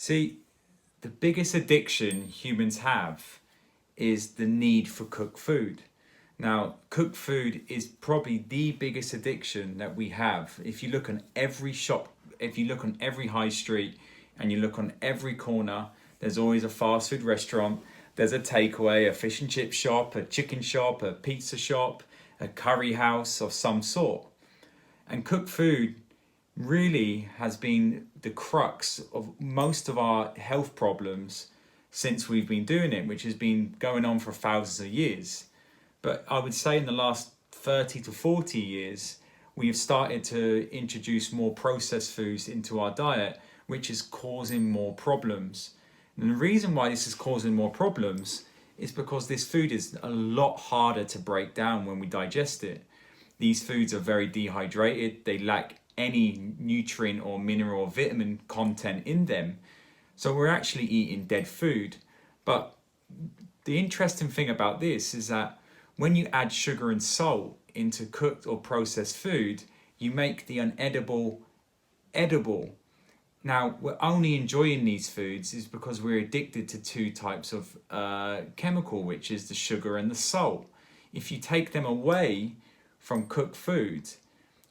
See, the biggest addiction humans have is the need for cooked food. Now, cooked food is probably the biggest addiction that we have. If you look on every shop, if you look on every high street, and you look on every corner, there's always a fast food restaurant, there's a takeaway, a fish and chip shop, a chicken shop, a pizza shop, a curry house of some sort. And cooked food really has been the crux of most of our health problems since we've been doing it, which has been going on for thousands of years. But I would say in the last 30 to 40 years, we have started to introduce more processed foods into our diet, which is causing more problems. And the reason why this is causing more problems is because this food is a lot harder to break down when we digest it. These foods are very dehydrated, they lack any nutrient or mineral or vitamin content in them. So we're actually eating dead food. But the interesting thing about this is that when you add sugar and salt into cooked or processed food, you make the unedible edible. Now, we're only enjoying these foods is because we're addicted to two types of chemical, which is the sugar and the salt. If you take them away from cooked food,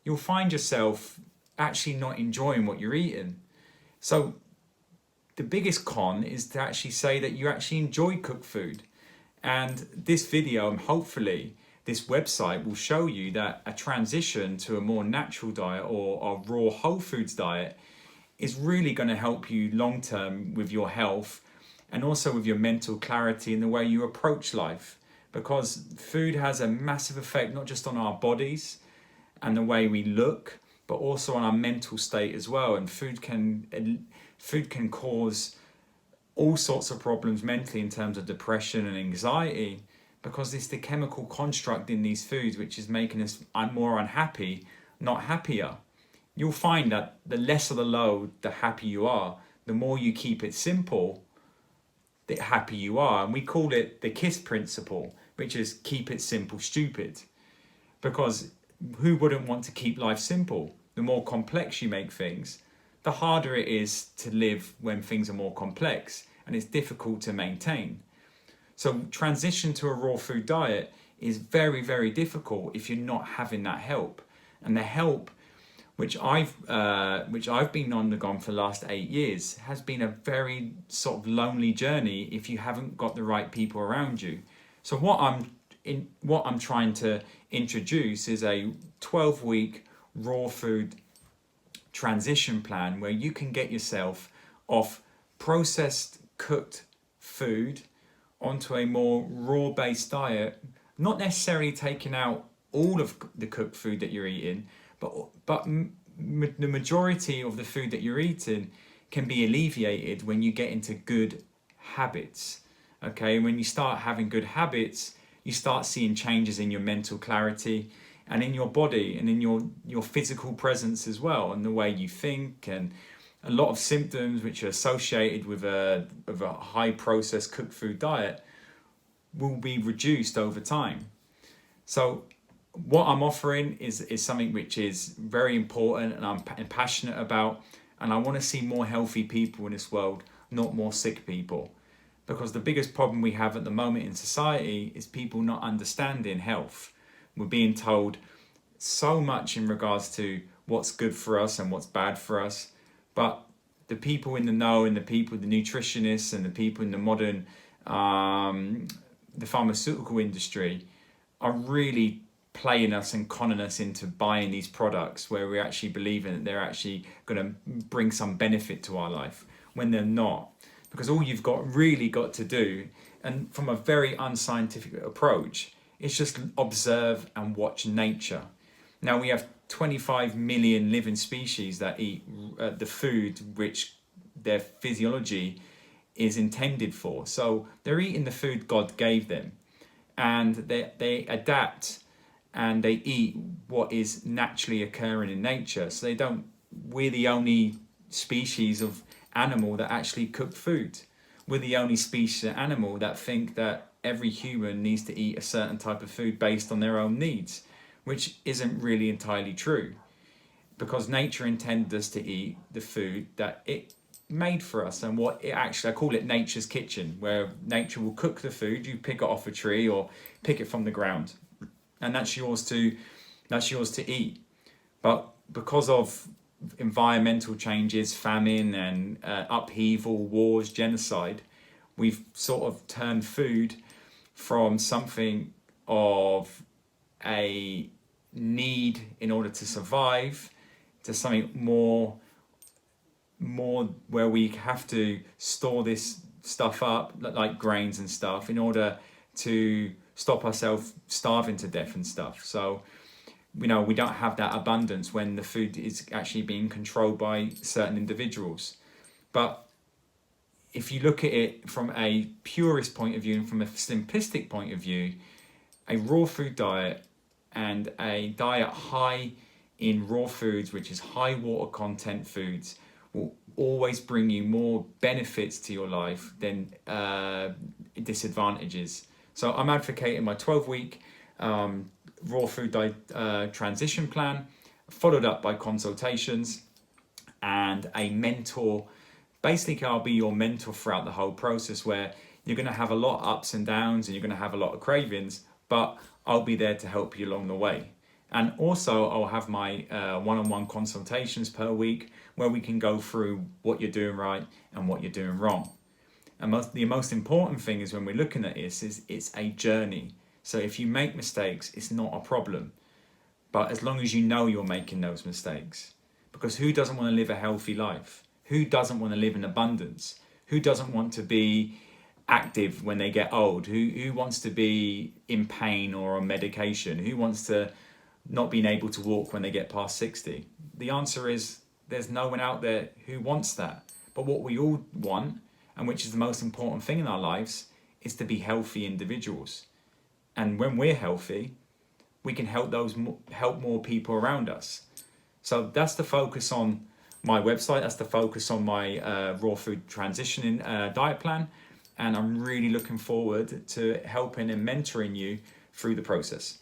you'll find yourself actually not enjoying what you're eating. So the biggest con is to actually say that you actually enjoy cooked food. And this video, and hopefully this website, will show you that a transition to a more natural diet or a raw whole foods diet is really going to help you long term with your health and also with your mental clarity and the way you approach life. Because food has a massive effect not just on our bodies and the way we look, but also on our mental state as well. And food can cause all sorts of problems mentally in terms of depression and anxiety, because it's the chemical construct in these foods which is making us more unhappy, not happier. You'll find that the less of the load, the happier you are. The more you keep it simple, the happier you are. And we call it the KISS principle, which is keep it simple, stupid. Because who wouldn't want to keep life simple? The more complex you make things, the harder it is to live when things are more complex, and it's difficult to maintain. So transition to a raw food diet is very, very difficult if you're not having that help. And the help which I've been undergone for the last 8 years has been a very sort of lonely journey if you haven't got the right people around you. So what I'm trying to introduce is a 12-week raw food transition plan where you can get yourself off processed cooked food onto a more raw based diet, not necessarily taking out all of the cooked food that you're eating, but the majority of the food that you're eating can be alleviated when you get into good habits. Okay, when you start having good habits, you start seeing changes in your mental clarity and in your body and in your physical presence as well, and the way you think, and a lot of symptoms which are associated with a high processed cooked food diet will be reduced over time. So what I'm offering is something which is very important and I'm passionate about, and I want to see more healthy people in this world, not more sick people. Because the biggest problem we have at the moment in society is people not understanding health. We're being told so much in regards to what's good for us and what's bad for us, but the people in the know and the nutritionists and the people in the modern the pharmaceutical industry are really playing us and conning us into buying these products where we're actually believing that they're actually going to bring some benefit to our life when they're not. Because all you've really got to do, and from a very unscientific approach, is just observe and watch nature. Now we have 25 million living species that eat the food which their physiology is intended for. So they're eating the food God gave them, and they adapt and they eat what is naturally occurring in nature. So we're the only species of animal that actually cook food. We're the only species of animal that think that every human needs to eat a certain type of food based on their own needs, which isn't really entirely true, because nature intended us to eat the food that it made for us, and what it actually, I call it nature's kitchen, where nature will cook the food. You pick it off a tree or pick it from the ground, and that's yours to eat. But because of environmental changes, famine and upheaval, wars, genocide, we've sort of turned food from something of a need in order to survive to something more where we have to store this stuff up, like grains and stuff, in order to stop ourselves starving to death and stuff. So we don't have that abundance when the food is actually being controlled by certain individuals. But if you look at it from a purist point of view and from a simplistic point of view, a raw food diet and a diet high in raw foods, which is high water content foods, will always bring you more benefits to your life than disadvantages. So I'm advocating my 12-week raw food diet transition plan, followed up by consultations and a mentor. Basically, I'll be your mentor throughout the whole process, where you're going to have a lot of ups and downs and you're going to have a lot of cravings, but I'll be there to help you along the way. And also I'll have my one-on-one consultations per week, where we can go through what you're doing right and what you're doing wrong. And the most important thing is, when we're looking at this, is it's a journey. So if you make mistakes, it's not a problem. But as long as you know you're making those mistakes, because who doesn't want to live a healthy life? Who doesn't want to live in abundance? Who doesn't want to be active when they get old? Who wants to be in pain or on medication? Who wants to not being able to walk when they get past 60? The answer is there's no one out there who wants that. But what we all want, and which is the most important thing in our lives, is to be healthy individuals. And when we're healthy, we can help more people around us. So that's the focus on my website. That's the focus on my raw food transitioning diet plan. And I'm really looking forward to helping and mentoring you through the process.